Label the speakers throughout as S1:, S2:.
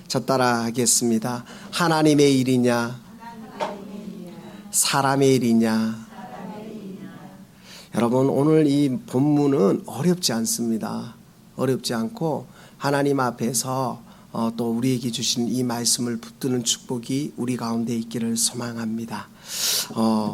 S1: 저 따라 하겠습니다. 하나님의 일이냐, 사람의 일이냐. 여러분, 오늘 이 본문은 어렵지 않습니다. 어렵지 않고 하나님 앞에서 또 우리에게 주신 이 말씀을 붙드는 축복이 우리 가운데 있기를 소망합니다.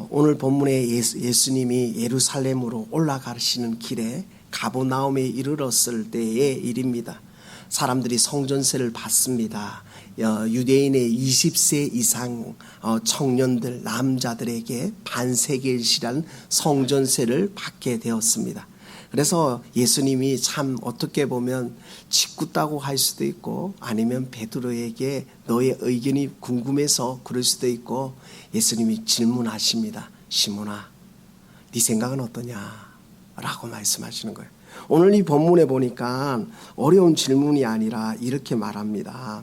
S1: 오늘 본문에 예수님이 예루살렘으로 올라가시는 길에 가버나움에 이르렀을 때의 일입니다. 사람들이 성전세를 받습니다. 유대인의 20세 이상 청년들, 남자들에게 반세겔이라는 성전세를 받게 되었습니다. 그래서 예수님이 참 어떻게 보면 짓궂다고 할 수도 있고, 아니면 베드로에게 너의 의견이 궁금해서 그럴 수도 있고, 예수님이 질문하십니다. 시몬아, 네 생각은 어떠냐? 라고 말씀하시는 거예요. 오늘 이 본문에 보니까 어려운 질문이 아니라 이렇게 말합니다.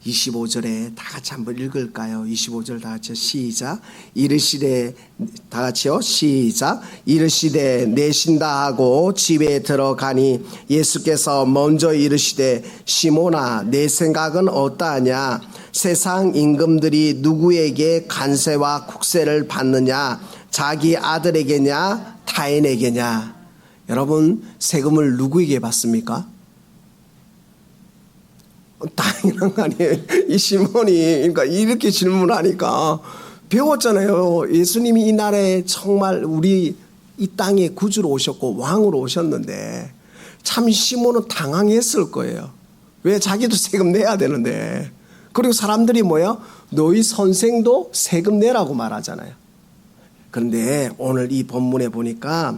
S1: 25절에 다 같이 한번 읽을까요? 25절 다 같이 시작. 이르시되, 다 같이요. 시작. 이르시되 내신다 하고 집에 들어가니 예수께서 먼저 이르시되 시몬아, 내 생각은 어떠하냐? 세상 임금들이 누구에게 관세와 국세를 받느냐? 자기 아들에게냐? 타인에게냐? 여러분, 세금을 누구에게 받습니까? 당연한 거 아니에요. 이 시몬이 그러니까 이렇게 질문하니까 배웠잖아요. 예수님이 이 나라에 정말 우리 이 땅에 구주로 오셨고 왕으로 오셨는데 참 시몬은 당황했을 거예요. 왜? 자기도 세금 내야 되는데. 그리고 사람들이 뭐예요? 너희 선생도 세금 내라고 말하잖아요. 그런데 오늘 이 본문에 보니까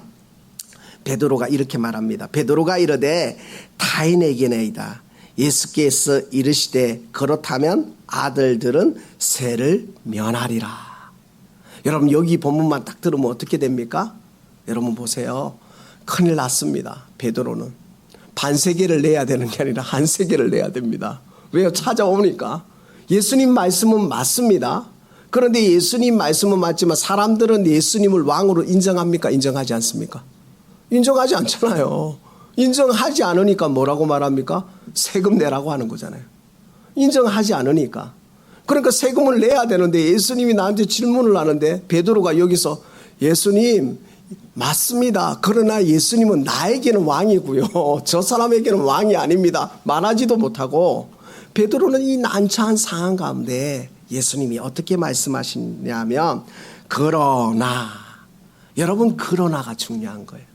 S1: 베드로가 이렇게 말합니다. 베드로가 이르되 타인에게나이다. 예수께서 이르시되 그렇다면 아들들은 세를 면하리라. 여러분, 여기 본문만 딱 들으면 어떻게 됩니까? 여러분 보세요. 큰일 났습니다. 베드로는 반세겔을 내야 되는 게 아니라 한 세겔을 내야 됩니다. 왜요? 찾아오니까. 예수님 말씀은 맞습니다. 그런데 예수님 말씀은 맞지만 사람들은 예수님을 왕으로 인정합니까? 인정하지 않습니까? 인정하지 않잖아요. 인정하지 않으니까 뭐라고 말합니까? 세금 내라고 하는 거잖아요. 인정하지 않으니까. 그러니까 세금을 내야 되는데 예수님이 나한테 질문을 하는데 베드로가 여기서 예수님 맞습니다. 그러나 예수님은 나에게는 왕이고요. 저 사람에게는 왕이 아닙니다. 말하지도 못하고 베드로는 이 난처한 상황 가운데 예수님이 어떻게 말씀하시냐면 그러나, 여러분, 그러나가 중요한 거예요.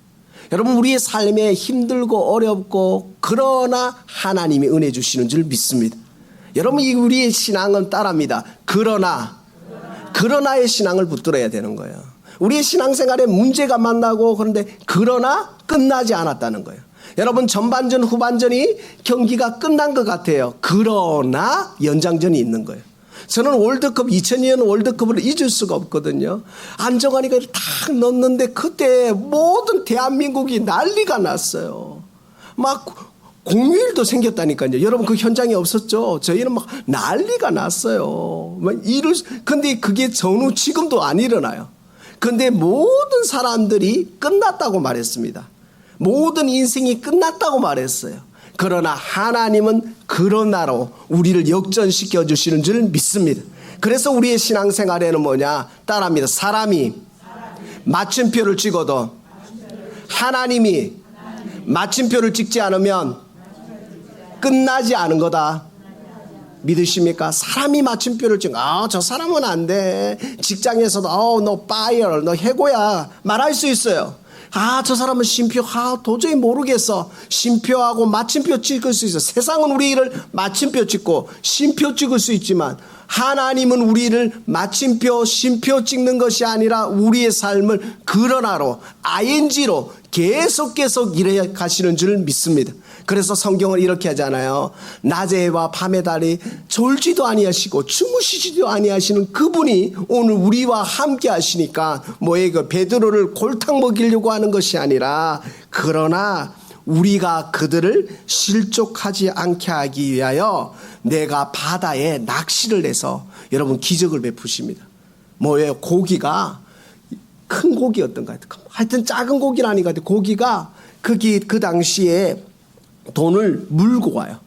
S1: 여러분, 우리의 삶에 힘들고 어렵고 그러나 하나님이 은혜 주시는 줄 믿습니다. 여러분, 우리의 신앙은 따라합니다. 그러나의 신앙을 붙들어야 되는 거예요. 우리의 신앙생활에 문제가 만나고 그런데 그러나 끝나지 않았다는 거예요. 여러분, 전반전 후반전이 경기가 끝난 것 같아요. 그러나 연장전이 있는 거예요. 저는 2002년 월드컵을 잊을 수가 없거든요. 안정환이가 탁 넣었는데 그때 모든 대한민국이 난리가 났어요. 막 공휴일도 생겼다니까요. 여러분, 그 현장에 없었죠? 저희는 막 난리가 났어요. 근데 그게 전후 지금도 안 일어나요. 근데 모든 사람들이 끝났다고 말했습니다. 모든 인생이 끝났다고 말했어요. 그러나 하나님은 그러나로 우리를 역전시켜 주시는 줄 믿습니다. 그래서 우리의 신앙생활에는 뭐냐? 따라합니다. 사람이 마침표를 찍어도 하나님이 마침표를 찍지 않으면 끝나지 않은 거다. 믿으십니까? 사람이 마침표를 찍어. 저 사람은 안 돼. 직장에서도 너 파이어, 너 해고야 말할 수 있어요. 저 사람은 쉼표, 도저히 모르겠어. 쉼표하고 마침표 찍을 수 있어. 세상은 우리를 마침표 찍고 쉼표 찍을 수 있지만 하나님은 우리를 마침표, 쉼표 찍는 것이 아니라 우리의 삶을 그러나로, ing로 계속 일해 가시는 줄 믿습니다. 그래서 성경은 이렇게 하잖아요. 낮에와 밤의 달이 졸지도 아니하시고 주무시지도 아니하시는 그분이 오늘 우리와 함께 하시니까 그 베드로를 골탕 먹이려고 하는 것이 아니라 그러나 우리가 그들을 실족하지 않게 하기 위하여 내가 바다에 낚시를 해서 여러분 기적을 베푸십니다. 뭐예요? 고기가 큰 고기였던가 하여튼 작은 고기라니까 고기가 그 당시에 돈을 물고 와요.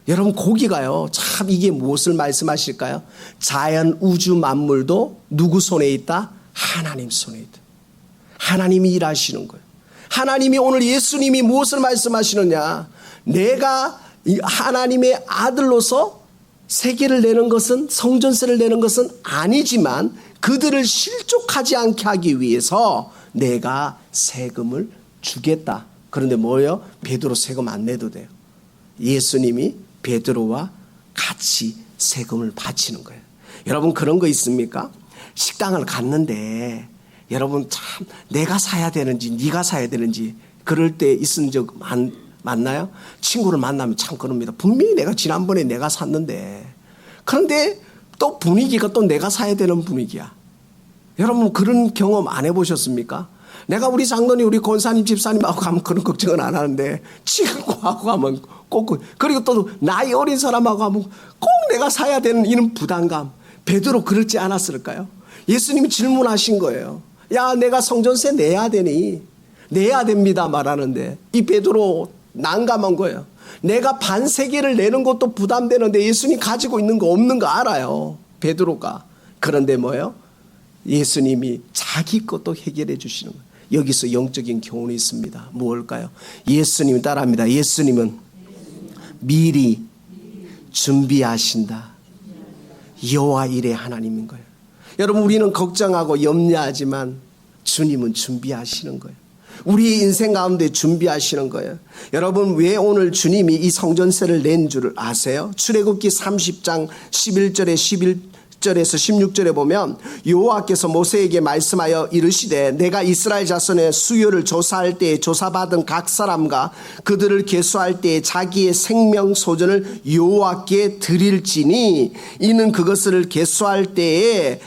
S1: 여러분 고기가요 참 이게 무엇을 말씀하실까요? 자연 우주 만물도 누구 손에 있다? 하나님 손에 있다. 하나님이 일하시는 거예요. 하나님이 오늘 예수님이 무엇을 말씀하시느냐? 내가 하나님의 아들로서 세계를 내는 것은 성전세를 내는 것은 아니지만 그들을 실족하지 않게 하기 위해서 내가 세금을 주겠다. 그런데 뭐예요? 베드로 세금 안 내도 돼요. 예수님이 베드로와 같이 세금을 바치는 거예요. 여러분 그런 거 있습니까? 식당을 갔는데 여러분 참 내가 사야 되는지 네가 사야 되는지 그럴 때 있은 적 맞나요? 친구를 만나면 참 그럽니다. 분명히 내가 지난번에 내가 샀는데 그런데 또 분위기가 또 내가 사야 되는 분위기야. 여러분 그런 경험 안 해보셨습니까? 내가 우리 장로님 우리 권사님 집사님하고 가면 그런 걱정은 안 하는데 친구하고 가면 꼭 그리고 또 나이 어린 사람하고 하면 꼭 내가 사야 되는 이런 부담감. 베드로 그렇지 않았을까요? 예수님이 질문하신 거예요. 야 내가 성전세 내야 되니? 내야 됩니다 말하는데 이 베드로 난감한 거예요. 내가 반세계를 내는 것도 부담되는데 예수님 가지고 있는 거 없는 거 알아요. 베드로가. 그런데 뭐예요? 예수님이 자기 것도 해결해 주시는 거예요. 여기서 영적인 교훈이 있습니다. 무엇일까요? 예수님 따라합니다. 예수님은 미리 준비하신다. 여호와 일의 하나님인 거예요. 여러분 우리는 걱정하고 염려하지만 주님은 준비하시는 거예요. 우리의 인생 가운데 준비하시는 거예요. 여러분 왜 오늘 주님이 이 성전세를 낸 줄을 아세요? 출애굽기 30장 11절에 11절에서 16절에 보면 여호와께서 모세에게 말씀하여 이르시되 내가 이스라엘 자손의 수요를 조사할 때에 조사받은 각 사람과 그들을 계수할 때에 자기의 생명 소전을 여호와께 드릴지니 이는 그것을 계수할 때에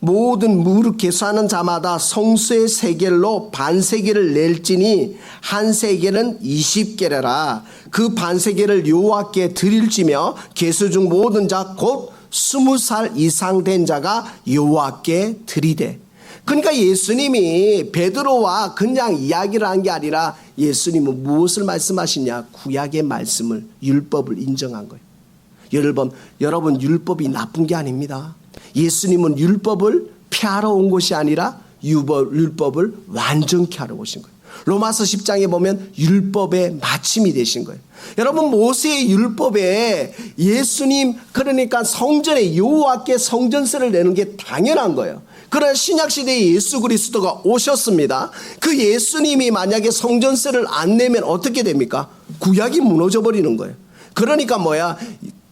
S1: 모든 무릇 계수하는 자마다 성수의 세겔로 반세겔을 낼지니 한 세겔은 20게라라. 그 반세겔을 여호와께 드릴지며 계수 중 모든 자 곧 20살 이상 된 자가 여호와께 드리되. 그러니까 예수님이 베드로와 그냥 이야기를 한 게 아니라 예수님은 무엇을 말씀하시냐? 구약의 말씀을 율법을 인정한 거예요. 여러분 율법이 나쁜 게 아닙니다. 예수님은 율법을 폐하러 온 것이 아니라 율법을 완전케 하러 오신 거예요. 로마서 10장에 보면 율법의 마침이 되신 거예요. 여러분 모세의 율법에 예수님 그러니까 성전에 여호와께 성전세를 내는 게 당연한 거예요. 그러나 신약시대에 예수 그리스도가 오셨습니다. 그 예수님이 만약에 성전세를 안 내면 어떻게 됩니까? 구약이 무너져 버리는 거예요. 그러니까 뭐야?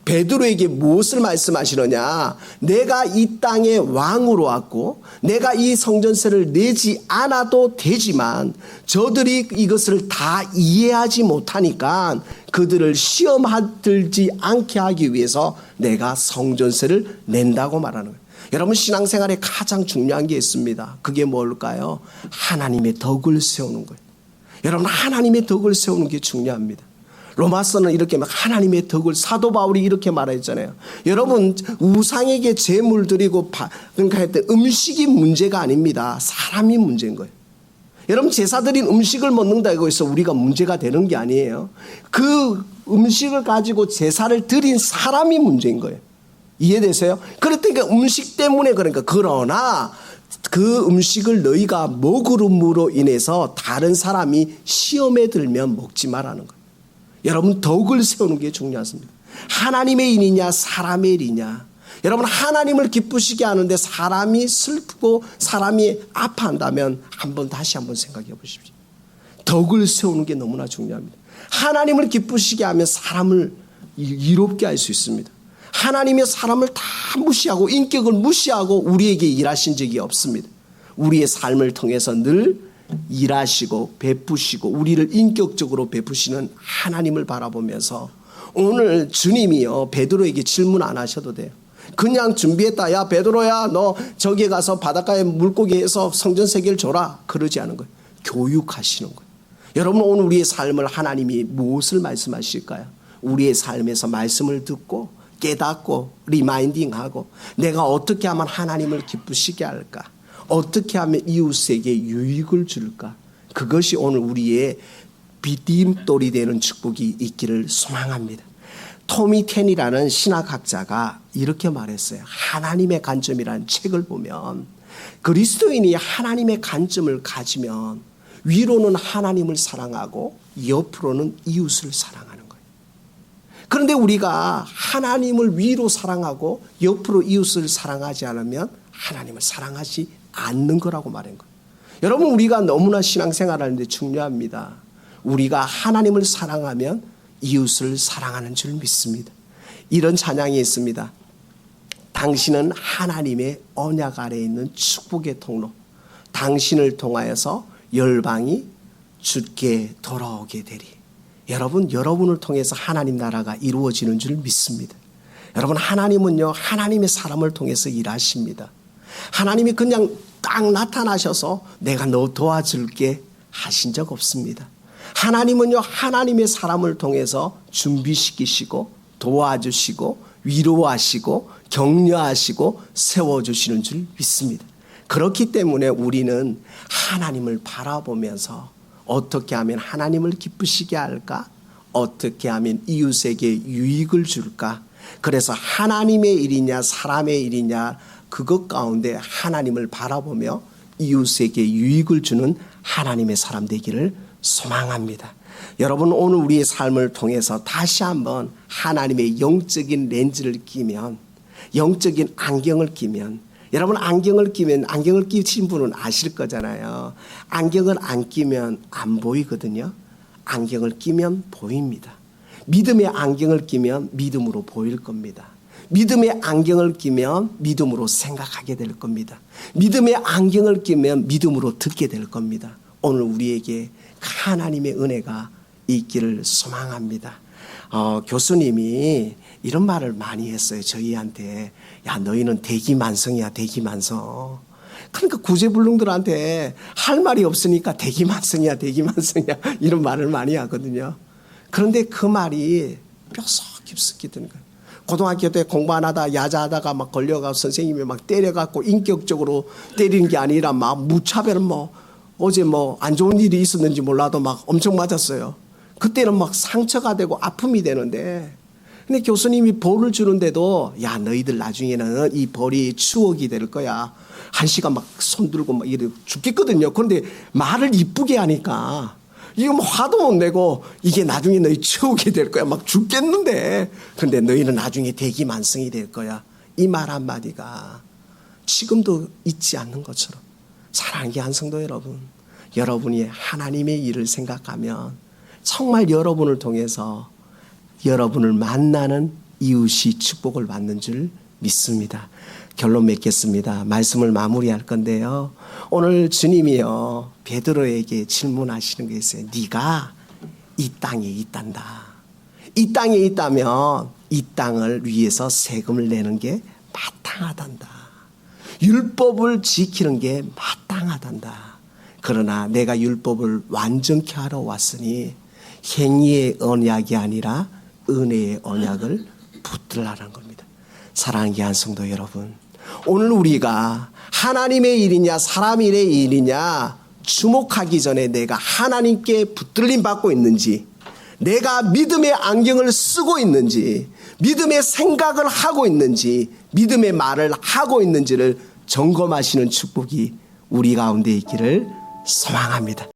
S1: 베드로에게 무엇을 말씀하시느냐? 내가 이 땅의 왕으로 왔고 내가 이 성전세를 내지 않아도 되지만 저들이 이것을 다 이해하지 못하니까 그들을 시험하지 않게 하기 위해서 내가 성전세를 낸다고 말하는 거예요. 여러분 신앙생활에 가장 중요한 게 있습니다. 그게 뭘까요? 하나님의 덕을 세우는 거예요. 여러분 하나님의 덕을 세우는 게 중요합니다. 로마서는 이렇게 막 하나님의 덕을 사도 바울이 이렇게 말했잖아요. 여러분 우상에게 제물 드리고 그러니까 했던 음식이 문제가 아닙니다. 사람이 문제인 거예요. 여러분 제사 드린 음식을 먹는다고 해서 우리가 문제가 되는 게 아니에요. 그 음식을 가지고 제사를 드린 사람이 문제인 거예요. 이해되세요? 그러니까 음식 때문에 그러나 그 음식을 너희가 먹음으로 인해서 다른 사람이 시험에 들면 먹지 말라는 거예요. 여러분 덕을 세우는 게 중요하습니다. 하나님의 일이냐 사람의 일이냐. 여러분 하나님을 기쁘시게 하는데 사람이 슬프고 사람이 아파한다면 다시 한번 생각해 보십시오. 덕을 세우는 게 너무나 중요합니다. 하나님을 기쁘시게 하면 사람을 이롭게 할 수 있습니다. 하나님의 사람을 다 무시하고 인격을 무시하고 우리에게 일하신 적이 없습니다. 우리의 삶을 통해서 늘 일하시고 베푸시고 우리를 인격적으로 베푸시는 하나님을 바라보면서 오늘 주님이요 베드로에게 질문 안 하셔도 돼요. 그냥 준비했다. 야 베드로야 너 저기 가서 바닷가에 물고기에서 성전세계를 줘라. 그러지 않은 거예요. 교육하시는 거예요. 여러분 오늘 우리의 삶을 하나님이 무엇을 말씀하실까요? 우리의 삶에서 말씀을 듣고 깨닫고 리마인딩하고 내가 어떻게 하면 하나님을 기쁘시게 할까? 어떻게 하면 이웃에게 유익을 줄까? 그것이 오늘 우리의 디딤돌이 되는 축복이 있기를 소망합니다. 토미 텐이라는 신학학자가 이렇게 말했어요. 하나님의 관점이라는 책을 보면 그리스도인이 하나님의 관점을 가지면 위로는 하나님을 사랑하고 옆으로는 이웃을 사랑하는 거예요. 그런데 우리가 하나님을 위로 사랑하고 옆으로 이웃을 사랑하지 않으면 하나님을 사랑하지 않는 거라고 말한 거예요. 여러분, 우리가 너무나 신앙생활하는데 중요합니다. 우리가 하나님을 사랑하면 이웃을 사랑하는 줄 믿습니다. 이런 찬양이 있습니다. 당신은 하나님의 언약 아래에 있는 축복의 통로, 당신을 통하여서 열방이 주께 돌아오게 되리. 여러분을 통해서 하나님 나라가 이루어지는 줄 믿습니다. 여러분, 하나님은요, 하나님의 사람을 통해서 일하십니다. 하나님이 그냥 딱 나타나셔서 내가 너 도와줄게 하신 적 없습니다. 하나님은요, 하나님의 사람을 통해서 준비시키시고 도와주시고 위로하시고 격려하시고 세워주시는 줄 믿습니다. 그렇기 때문에 우리는 하나님을 바라보면서 어떻게 하면 하나님을 기쁘시게 할까? 어떻게 하면 이웃에게 유익을 줄까? 그래서 하나님의 일이냐 사람의 일이냐 그것 가운데 하나님을 바라보며 이웃에게 유익을 주는 하나님의 사람 되기를 소망합니다. 여러분, 오늘 우리의 삶을 통해서 다시 한번 하나님의 영적인 렌즈를 끼면, 영적인 안경을 끼면, 여러분, 안경을 끼신 분은 아실 거잖아요. 안경을 안 끼면 안 보이거든요. 안경을 끼면 보입니다. 믿음의 안경을 끼면 믿음으로 보일 겁니다. 믿음의 안경을 끼면 믿음으로 생각하게 될 겁니다. 믿음의 안경을 끼면 믿음으로 듣게 될 겁니다. 오늘 우리에게 하나님의 은혜가 있기를 소망합니다. 교수님이 이런 말을 많이 했어요. 저희한테. 야, 너희는 대기만성이야, 대기만성. 그러니까 구제불능들한테 할 말이 없으니까 대기만성이야, 대기만성이야. 이런 말을 많이 하거든요. 그런데 그 말이 뼈속 깊숙이 드는 거예요. 고등학교 때 공부 안 하다 야자하다가 막 걸려가서 선생님이 막 때려갖고 인격적으로 때리는 게 아니라 막 무차별 어제 안 좋은 일이 있었는지 몰라도 막 엄청 맞았어요. 그때는 막 상처가 되고 아픔이 되는데, 근데 교수님이 벌을 주는데도 야, 너희들 나중에는 이 벌이 추억이 될 거야. 1시간 막 손들고 막 이래 죽겠거든요. 그런데 말을 이쁘게 하니까 이거 화도 못 내고 이게 나중에 너희 추억이 될 거야. 막 죽겠는데. 그런데 너희는 나중에 대기만성이 될 거야. 이 말 한마디가 지금도 잊지 않는 것처럼, 사랑하는 한성도 여러분, 여러분이 하나님의 일을 생각하면 정말 여러분을 통해서 여러분을 만나는 이웃이 축복을 받는 줄 믿습니다. 결론 맺겠습니다. 말씀을 마무리할 건데요. 오늘 주님이요, 베드로에게 질문하시는 게 있어요. 네가 이 땅에 있단다. 이 땅에 있다면 이 땅을 위해서 세금을 내는 게 마땅하단다. 율법을 지키는 게 마땅하단다. 그러나 내가 율법을 완전케 하러 왔으니 행위의 언약이 아니라 은혜의 언약을 붙들라는 겁니다. 사랑하는 귀한 성도 여러분, 오늘 우리가 하나님의 일이냐 사람의 일이냐 주목하기 전에 내가 하나님께 붙들림 받고 있는지, 내가 믿음의 안경을 쓰고 있는지, 믿음의 생각을 하고 있는지, 믿음의 말을 하고 있는지를 점검하시는 축복이 우리 가운데 있기를 소망합니다.